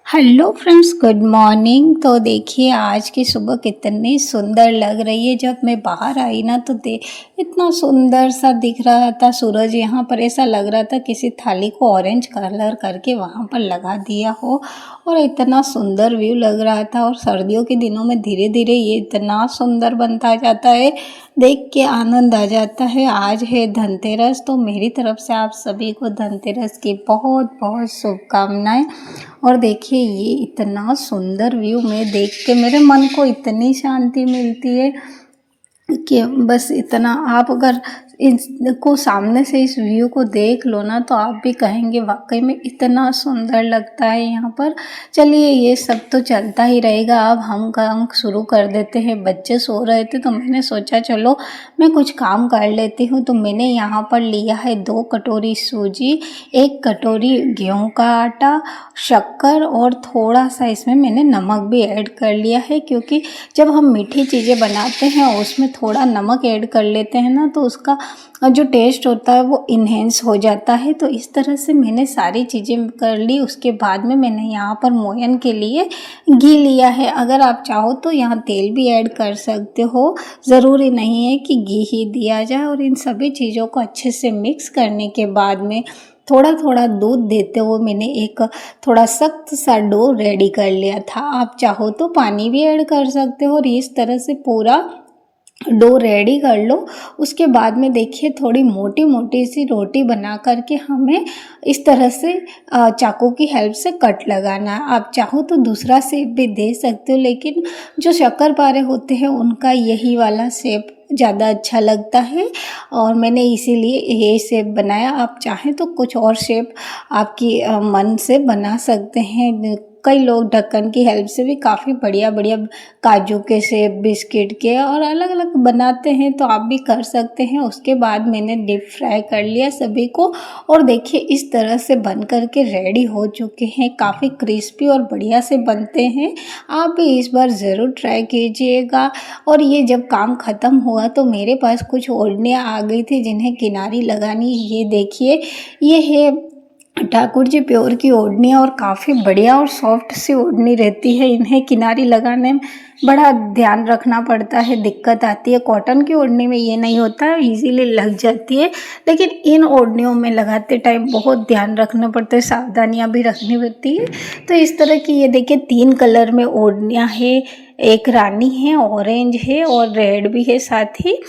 Hello friends, good morning. तो देखिए आज की सुबह कितनी सुंदर लग रही है। जब मैं बाहर आई ना तो इतना सुंदर सा दिख रहा था सूरज। यहाँ पर ऐसा लग रहा था किसी थाली को ऑरेंज कलर करके वहाँ पर लगा दिया हो, और इतना सुंदर व्यू लग रहा था। और सर्दियों के दिनों में धीरे धीरे ये इतना सुंदर बनता जाता है, देख के आनंद आ जाता है। आज है धनतेरस, तो मेरी तरफ से आप सभी को धनतेरस की बहुत बहुत शुभकामनाएं। और देखिए ये इतना सुंदर व्यू में देख के मेरे मन को इतनी शांति मिलती है कि बस इतना। आप अगर इनको सामने से इस व्यू को देख लो ना तो आप भी कहेंगे वाकई में इतना सुंदर लगता है यहाँ पर। चलिए ये सब तो चलता ही रहेगा, अब हम काम शुरू कर देते हैं। बच्चे सो रहे थे तो मैंने सोचा चलो मैं कुछ काम कर लेती हूँ। तो मैंने यहाँ पर लिया है 2 कटोरी सूजी, 1 कटोरी गेहूँ का आटा, शक्कर और थोड़ा सा इसमें मैंने नमक भी ऐड कर लिया है, क्योंकि जब हम मीठी चीज़ें बनाते हैं उसमें थोड़ा नमक ऐड कर लेते हैं ना तो उसका जो टेस्ट होता है वो इन्हेंस हो जाता है। तो इस तरह से मैंने सारी चीज़ें कर ली। उसके बाद में मैंने यहाँ पर मोयन के लिए घी लिया है। अगर आप चाहो तो यहाँ तेल भी ऐड कर सकते हो, ज़रूरी नहीं है कि घी ही दिया जाए। और इन सभी चीज़ों को अच्छे से मिक्स करने के बाद में थोड़ा थोड़ा दूध देते हुए मैंने एक थोड़ा सख्त सा डो रेडी कर लिया था। आप चाहो तो पानी भी ऐड कर सकते हो, और इस तरह से पूरा डो रेडी कर लो। उसके बाद में देखिए थोड़ी मोटी मोटी सी रोटी बना करके हमें इस तरह से चाकू की हेल्प से कट लगाना है। आप चाहो तो दूसरा शेप भी दे सकते हो, लेकिन जो शक्करपारे होते हैं उनका यही वाला शेप ज़्यादा अच्छा लगता है, और मैंने इसीलिए ये शेप बनाया। आप चाहें तो कुछ और शेप आपकी मन से बना सकते हैं। कई लोग ढक्कन की हेल्प से भी काफ़ी बढ़िया बढ़िया काजू के शेप, बिस्किट के और अलग अलग बनाते हैं, तो आप भी कर सकते हैं। उसके बाद मैंने डीप फ्राई कर लिया सभी को, और देखिए इस तरह से बन कर के रेडी हो चुके हैं। काफ़ी क्रिस्पी और बढ़िया से बनते हैं। आप भी इस बार ज़रूर ट्राई कीजिएगा। और ये जब काम ख़त्म हुआ तो मेरे पास कुछ ओढ़नियाँ आ गई थी जिन्हें किनारी लगानी। ये देखिए ये है ठाकुर जी प्योर की ओढ़नी, और काफ़ी बढ़िया और सॉफ्ट सी ओढ़नी रहती है। इन्हें किनारी लगाने में बड़ा ध्यान रखना पड़ता है, दिक्कत आती है। कॉटन की ओढ़नी में ये नहीं होता, इजीली लग जाती है, लेकिन इन ओढ़नियों में लगाते टाइम बहुत ध्यान रखना पड़ता है, सावधानियां भी रखनी पड़ती है। तो इस तरह की ये देखिए 3 कलर में ओढ़नियाँ है, एक रानी है, ऑरेंज है और रेड भी है साथ ही।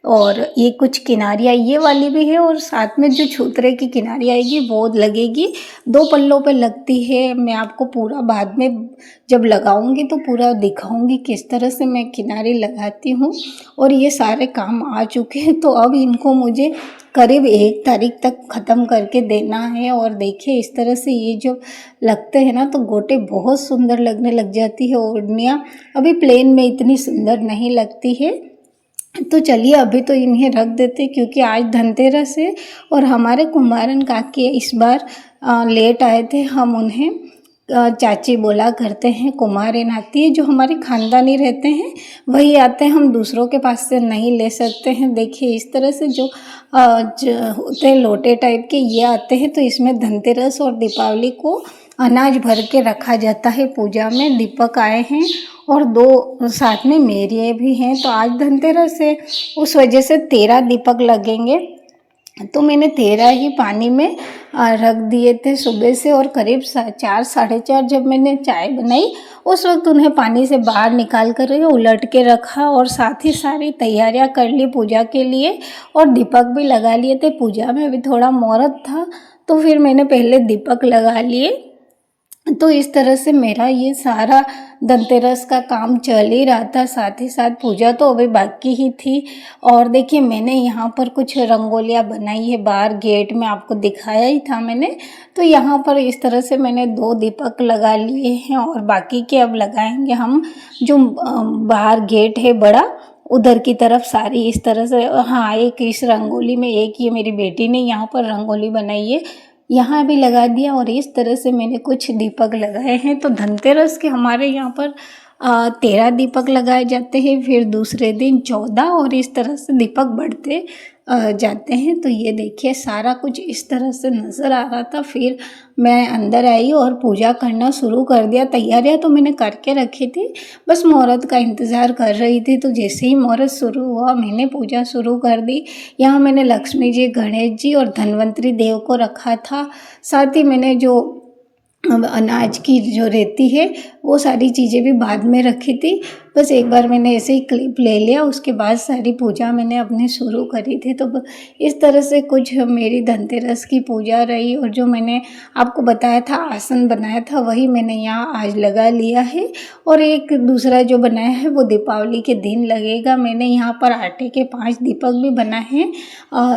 और ये कुछ किनारियाँ ये वाली भी है, और साथ में जो छूतरे की किनारी आएगी वो लगेगी। 2 पल्लों पे लगती है। मैं आपको पूरा बाद में जब लगाऊंगी तो पूरा दिखाऊंगी किस तरह से मैं किनारी लगाती हूँ। और ये सारे काम आ चुके हैं, तो अब इनको मुझे करीब 1 तारीख तक ख़त्म करके देना है। और देखिए इस तरह से ये जो लगते हैं ना तो गोटे बहुत सुंदर लगने लग जाती है ओढ़नियाँ। अभी प्लेन में इतनी सुंदर नहीं लगती है। तो चलिए अभी तो इन्हें रख देते, क्योंकि आज धनतेरस है और हमारे कुमारन काकी इस बार लेट आए थे। हम उन्हें चाची बोला करते हैं। कुमारन आती है जो हमारे खानदानी रहते हैं वही आते हैं, हम दूसरों के पास से नहीं ले सकते हैं। देखिए इस तरह से जो होते हैं लोटे टाइप के ये आते हैं, तो इसमें धनतेरस और दीपावली को अनाज भर के रखा जाता है। पूजा में दीपक आए हैं और 2 साथ में मेरे भी हैं। तो आज धनतेरस है, उस वजह से 13 दीपक लगेंगे। तो मैंने 13 ही पानी में रख दिए थे सुबह से, और करीब 4 साढ़े 4 जब मैंने चाय बनाई उस वक्त उन्हें पानी से बाहर निकाल कर उलट के रखा, और साथ ही सारी तैयारियां कर ली पूजा के लिए, और दीपक भी लगा लिए थे। पूजा में भी थोड़ा मुहूर्त था तो फिर मैंने पहले दीपक लगा लिए। तो इस तरह से मेरा ये सारा धनतेरस का काम चल ही रहा था, साथ ही साथ पूजा तो अभी बाकी ही थी। और देखिए मैंने यहाँ पर कुछ रंगोलियाँ बनाई है बाहर गेट में, आपको दिखाया ही था मैंने। तो यहाँ पर इस तरह से मैंने 2 दीपक लगा लिए हैं, और बाकी के अब लगाएंगे हम। जो बाहर गेट है बड़ा उधर की तरफ सारी इस तरह से। हाँ, एक इस रंगोली में, एक ये मेरी बेटी ने यहाँ पर रंगोली बनाई है, यहाँ भी लगा दिया। और इस तरह से मैंने कुछ दीपक लगाए हैं। तो धनतेरस के हमारे यहाँ पर 13 दीपक लगाए जाते हैं, फिर दूसरे दिन 14, और इस तरह से दीपक बढ़ते जाते हैं। तो ये देखिए सारा कुछ इस तरह से नज़र आ रहा था। फिर मैं अंदर आई और पूजा करना शुरू कर दिया। तैयारियां तो मैंने करके रखी थी, बस मुहूर्त का इंतज़ार कर रही थी। तो जैसे ही मुहूर्त शुरू हुआ मैंने पूजा शुरू कर दी। यहाँ मैंने लक्ष्मी जी, गणेश जी और धन्वंतरी देव को रखा था। साथ ही मैंने जो अनाज की जो रहती है वो सारी चीज़ें भी बाद में रखी थी। बस एक बार मैंने ऐसे ही क्लिप ले लिया, उसके बाद सारी पूजा मैंने अपने शुरू करी थी। तो इस तरह से कुछ मेरी धनतेरस की पूजा रही। और जो मैंने आपको बताया था आसन बनाया था वही मैंने यहाँ आज लगा लिया है। और एक दूसरा जो बनाया है वो दीपावली के दिन लगेगा। मैंने यहाँ पर आटे के 5 दीपक भी बनाए हैं,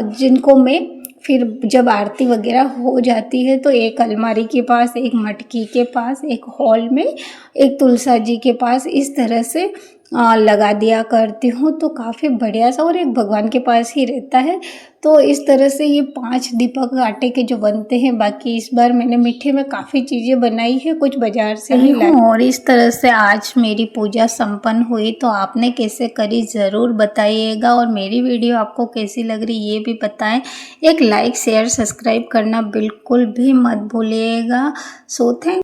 जिनको मैं फिर जब आरती वगैरह हो जाती है तो एक अलमारी के पास, एक मटकी के पास, एक हॉल में, एक तुलसा जी के पास इस तरह से लगा दिया करती हूँ। तो काफ़ी बढ़िया सा, और एक भगवान के पास ही रहता है। तो इस तरह से ये 5 दीपक आटे के जो बनते हैं। बाकी इस बार मैंने मीठे में काफ़ी चीज़ें बनाई है, कुछ बाजार से ही लाई हूँ। और इस तरह से आज मेरी पूजा संपन्न हुई। तो आपने कैसे करी ज़रूर बताइएगा, और मेरी वीडियो आपको कैसी लग रही ये भी बताएं। एक लाइक, शेयर, सब्सक्राइब करना बिल्कुल भी मत भूलिएगा। So thank